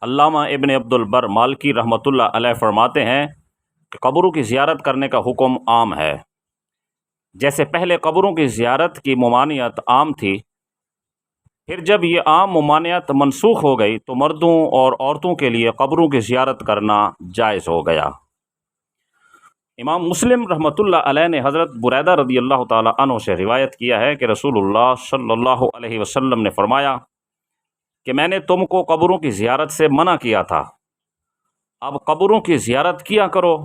علامہ ابن عبد البر مالکی رحمۃ اللہ علیہ فرماتے ہیں کہ قبروں کی زیارت کرنے کا حکم عام ہے۔ جیسے پہلے قبروں کی زیارت کی ممانعت عام تھی، پھر جب یہ عام ممانعت منسوخ ہو گئی تو مردوں اور عورتوں کے لیے قبروں کی زیارت کرنا جائز ہو گیا۔ امام مسلم رحمۃ اللہ علیہ نے حضرت بریدہ رضی اللہ تعالیٰ عنہ سے روایت کیا ہے کہ رسول اللہ صلی اللہ علیہ وسلم نے فرمایا کہ میں نے تم کو قبروں کی زیارت سے منع کیا تھا، اب قبروں کی زیارت کیا کرو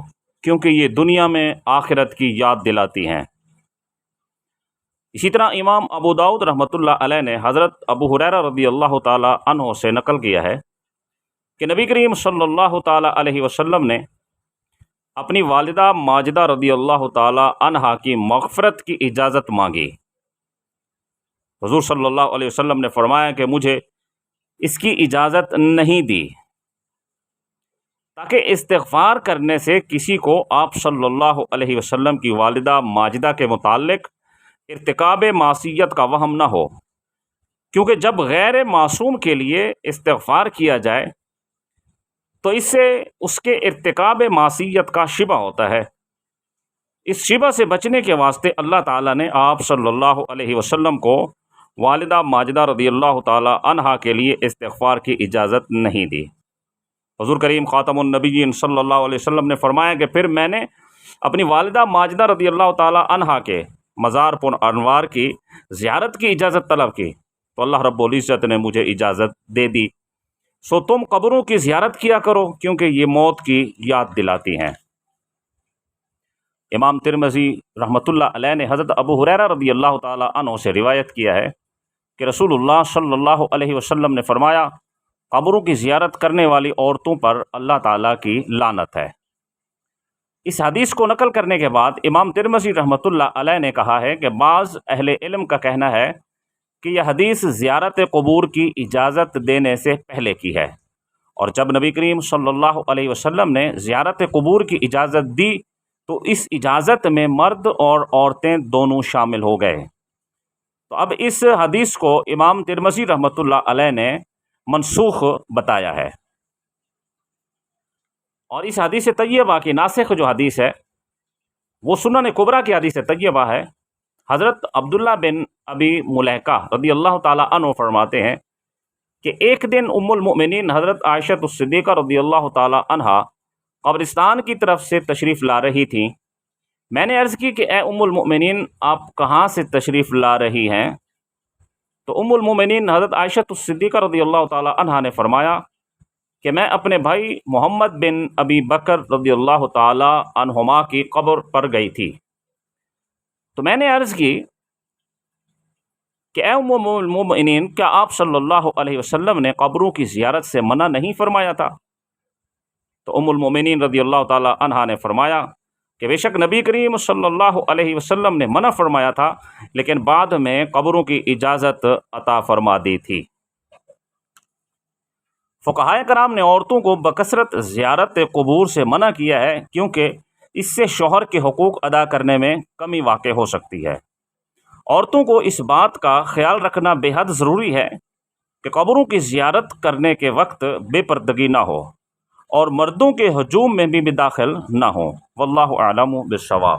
کیونکہ یہ دنیا میں آخرت کی یاد دلاتی ہیں۔ اسی طرح امام ابو داؤد رحمۃ اللہ علیہ نے حضرت ابو ہریرہ رضی اللہ تعالیٰ عنہ سے نقل کیا ہے کہ نبی کریم صلی اللہ تعالیٰ علیہ وسلم نے اپنی والدہ ماجدہ رضی اللہ تعالیٰ عنہا کی مغفرت کی اجازت مانگی۔ حضور صلی اللہ علیہ وسلم نے فرمایا کہ مجھے اس کی اجازت نہیں دی تاکہ استغفار کرنے سے کسی کو آپ صلی اللہ علیہ وسلم کی والدہ ماجدہ کے متعلق ارتکاب معصیت کا وہم نہ ہو، کیونکہ جب غیر معصوم کے لیے استغفار کیا جائے تو اس سے اس کے ارتکاب معصیت کا شبہ ہوتا ہے۔ اس شبہ سے بچنے کے واسطے اللہ تعالیٰ نے آپ صلی اللہ علیہ وسلم کو والدہ ماجدہ رضی اللہ تعالیٰ عنہا کے لیے استغفار کی اجازت نہیں دی۔ حضور کریم خاتم النبیین صلی اللہ علیہ وسلم نے فرمایا کہ پھر میں نے اپنی والدہ ماجدہ رضی اللہ تعالیٰ عنہا کے مزار پر انوار کی زیارت کی اجازت طلب کی تو اللہ رب العزت نے مجھے اجازت دے دی، سو تم قبروں کی زیارت کیا کرو کیونکہ یہ موت کی یاد دلاتی ہیں۔ امام ترمذی رحمۃ اللہ علیہ نے حضرت ابو ہریرہ رضی اللہ تعالیٰ عنہ سے روایت کیا ہے کہ رسول اللہ صلی اللہ علیہ وسلم نے فرمایا قبروں کی زیارت کرنے والی عورتوں پر اللہ تعالیٰ کی لعنت ہے۔ اس حدیث کو نقل کرنے کے بعد امام ترمذی رحمۃ اللہ علیہ نے کہا ہے کہ بعض اہل علم کا کہنا ہے کہ یہ حدیث زیارت قبور کی اجازت دینے سے پہلے کی ہے، اور جب نبی کریم صلی اللہ علیہ وسلم نے زیارت قبور کی اجازت دی تو اس اجازت میں مرد اور عورتیں دونوں شامل ہو گئے۔ تو اب اس حدیث کو امام ترمذی رحمۃ اللہ علیہ نے منسوخ بتایا ہے، اور اس حدیث طیبہ کی ناسخ جو حدیث ہے وہ سنن کبریٰ کی حدیث طیبہ ہے۔ حضرت عبداللہ بن ابی ملیکہ رضی اللہ تعالیٰ عنہ فرماتے ہیں کہ ایک دن ام المؤمنین حضرت عائشہ الصدیقہ رضی اللہ تعالیٰ عنہا قبرستان کی طرف سے تشریف لا رہی تھیں۔ میں نے عرض کی کہ اے ام المؤمنین آپ کہاں سے تشریف لا رہی ہیں؟ تو ام المؤمنین حضرت عائشہ الصدیقہ رضی اللہ تعالیٰ عنہا نے فرمایا کہ میں اپنے بھائی محمد بن ابی بکر رضی اللہ تعالیٰ عنہما کی قبر پر گئی تھی۔ تو میں نے عرض کی کہ اے ام المؤمنین کیا آپ صلی اللہ علیہ وسلم نے قبروں کی زیارت سے منع نہیں فرمایا تھا؟ تو ام المؤمنین رضی اللہ تعالیٰ عنہا نے فرمایا کہ بے شک نبی کریم صلی اللہ علیہ وسلم نے منع فرمایا تھا، لیکن بعد میں قبروں کی اجازت عطا فرما دی تھی۔ فقہائے کرام نے عورتوں کو بکثرت زیارت قبور سے منع کیا ہے کیونکہ اس سے شوہر کے حقوق ادا کرنے میں کمی واقع ہو سکتی ہے۔ عورتوں کو اس بات کا خیال رکھنا بے حد ضروری ہے کہ قبروں کی زیارت کرنے کے وقت بے پردگی نہ ہو اور مردوں کے ہجوم میں بھی داخل نہ ہوں۔ واللہ اعلم بالصواب۔